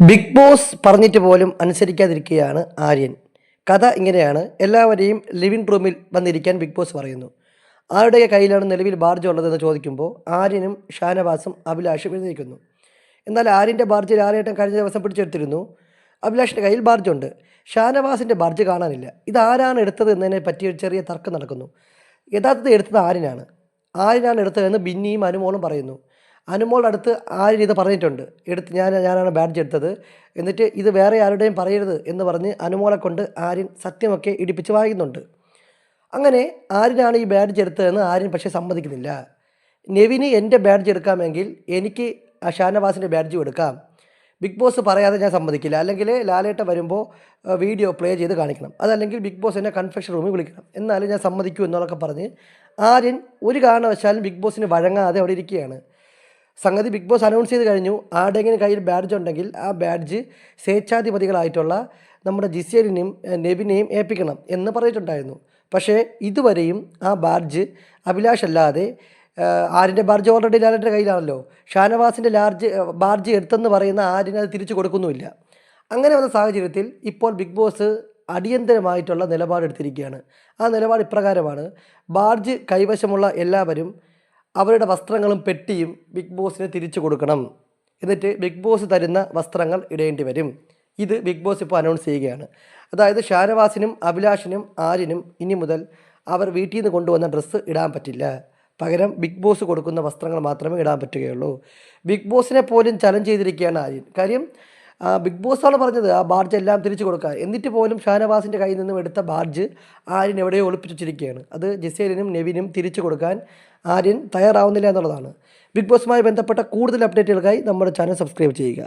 Big boss പറഞ്ഞിട്ട് പോലും അനുസരിക്കാതിരിക്കുകയാണ് ആര്യൻ. കഥ ഇങ്ങനെയാണ്. എല്ലാവരെയും ലിവിംഗ് റൂമിൽ വന്നിരിക്കാൻ ബിഗ് ബോസ് പറയുന്നു. ആരുടെ കയ്യിലാണ് നിലവിൽ ബാർജ് ഉള്ളതെന്ന് ചോദിക്കുമ്പോൾ ആര്യനും ഷാനവാസും അഭിലാഷും എഴുന്നേൽക്കുന്നു. എന്നാൽ ആര്യൻ്റെ ബാർജ് ലാലേട്ടൻ കഴിഞ്ഞ ദിവസം പിടിച്ചെടുത്തിരുന്നു. അഭിലാഷിൻ്റെ കയ്യിൽ ബാർജുണ്ട്. ഷാനവാസിൻ്റെ ബാർജ് കാണാനില്ല. ഇതാരാണ് എടുത്തത് എന്നതിനെ പറ്റി ഒരു ചെറിയ തർക്കം നടക്കുന്നു. യഥാർത്ഥത്തിൽ എടുത്തത് ആര്യനാണ് എടുത്തതെന്ന് ബിന്നിയും അനുമോളും പറയുന്നു. അനുമോൾ അടുത്ത് ആര്യൻ ഇത് പറഞ്ഞിട്ടുണ്ട്. ഞാനാണ് ബാഡ്ജ് എടുത്തത്, എന്നിട്ട് ഇത് വേറെ ആരുടെയും പറയരുത് എന്ന് പറഞ്ഞ് അനുമോളെ കൊണ്ട് ആര്യൻ സത്യമൊക്കെ ഇടിപ്പിച്ച് വായിക്കുന്നുണ്ട്. അങ്ങനെ ആര്യനാണ് ഈ ബാഡ്ജ് എടുത്തതെന്ന് ആര്യൻ പക്ഷേ സമ്മതിക്കുന്നില്ല. നെവിന് എൻ്റെ ബാഡ്ജ് എടുക്കാമെങ്കിൽ എനിക്ക് ഷാനവാസിൻ്റെ ബാഡ്ജും എടുക്കാം. ബിഗ് ബോസ് പറയാതെ ഞാൻ സമ്മതിക്കില്ല. അല്ലെങ്കിൽ ലാലേട്ട വരുമ്പോൾ വീഡിയോ പ്ലേ ചെയ്ത് കാണിക്കണം. അതല്ലെങ്കിൽ ബിഗ് ബോസ് എന്നെ കൺഫെഷൻ റൂമിൽ വിളിക്കണം, എന്നാലും ഞാൻ സമ്മതിക്കൂ എന്നൊക്കെ പറഞ്ഞ് ആര്യൻ ഒരു കാരണവശാലും ബിഗ് ബോസിന് വഴങ്ങാതെ അവിടെ ഇരിക്കുകയാണ്. സംഗതി ബിഗ് ബോസ് അനൗൺസ് ചെയ്ത് കഴിഞ്ഞു. ആരുടെയെങ്കിലും കയ്യിൽ ബാഡ്ജ് ഉണ്ടെങ്കിൽ ആ ബാഡ്ജ് സ്വേച്ഛാധിപതികളായിട്ടുള്ള നമ്മുടെ ജിസേലിനെയും നെവിനെയും ഏൽപ്പിക്കണം എന്ന് പറഞ്ഞിട്ടുണ്ടായിരുന്നു. പക്ഷേ ഇതുവരെയും ആ ബാഡ്ജ് അഭിലാഷ് അല്ലാതെ ആര്യൻ്റെ ബാഡ്ജ് ഓൾറെഡി ലാലേട്ടൻ്റെ കയ്യിലാണല്ലോ. ഷാനവാസിൻ്റെ ബാഡ്ജ് എടുത്തെന്ന് പറയുന്ന ആര്യന് അത് തിരിച്ചു കൊടുക്കുന്നുമില്ല. അങ്ങനെ വന്ന സാഹചര്യത്തിൽ ഇപ്പോൾ ബിഗ് ബോസ് അടിയന്തരമായിട്ടുള്ള നിലപാടെടുത്തിരിക്കുകയാണ്. ആ നിലപാട് ഇപ്രകാരമാണ്: ബാഡ്ജ് കൈവശമുള്ള എല്ലാവരും അവരുടെ വസ്ത്രങ്ങളും പെട്ടിയും ബിഗ് ബോസിന് തിരിച്ചു കൊടുക്കണം. എന്നിട്ട് ബിഗ് ബോസ് തരുന്ന വസ്ത്രങ്ങൾ ഇടേണ്ടി വരും. ഇത് ബിഗ് ബോസ് ഇപ്പോൾ അനൗൺസ് ചെയ്യുകയാണ്. അതായത് ഷാനവാസിനും അഭിലാഷിനും ആര്യനും ഇനി മുതൽ അവർ വീട്ടിൽ നിന്ന് കൊണ്ടുവന്ന ഡ്രസ്സ് ഇടാൻ പറ്റില്ല. പകരം ബിഗ് ബോസ് കൊടുക്കുന്ന വസ്ത്രങ്ങൾ മാത്രമേ ഇടാൻ പറ്റുകയുള്ളൂ. ബിഗ് ബോസിനെ പോലും ചലഞ്ച് ചെയ്തിരിക്കുകയാണ് ആര്യൻ. കാര്യം ബിഗ് ബോസാണ് പറഞ്ഞത് ആ ബാഡ്ജ് എല്ലാം തിരിച്ചു കൊടുക്കാൻ. എന്നിട്ട് പോലും ഷാനവാസിൻ്റെ കയ്യിൽ നിന്നും എടുത്ത ബാഡ്ജ് ആര്യൻ എവിടെയോ ഒളിപ്പിച്ചിരിക്കുകയാണ്. അത് ജിസേലിനും നെവിനും തിരിച്ചു കൊടുക്കാൻ ആര്യൻ തയ്യാറാവുന്നില്ല എന്നുള്ളതാണ്. ബിഗ് ബോസുമായി ബന്ധപ്പെട്ട കൂടുതൽ അപ്ഡേറ്റുകൾക്കായി നമ്മുടെ ചാനൽ സബ്സ്ക്രൈബ് ചെയ്യുക.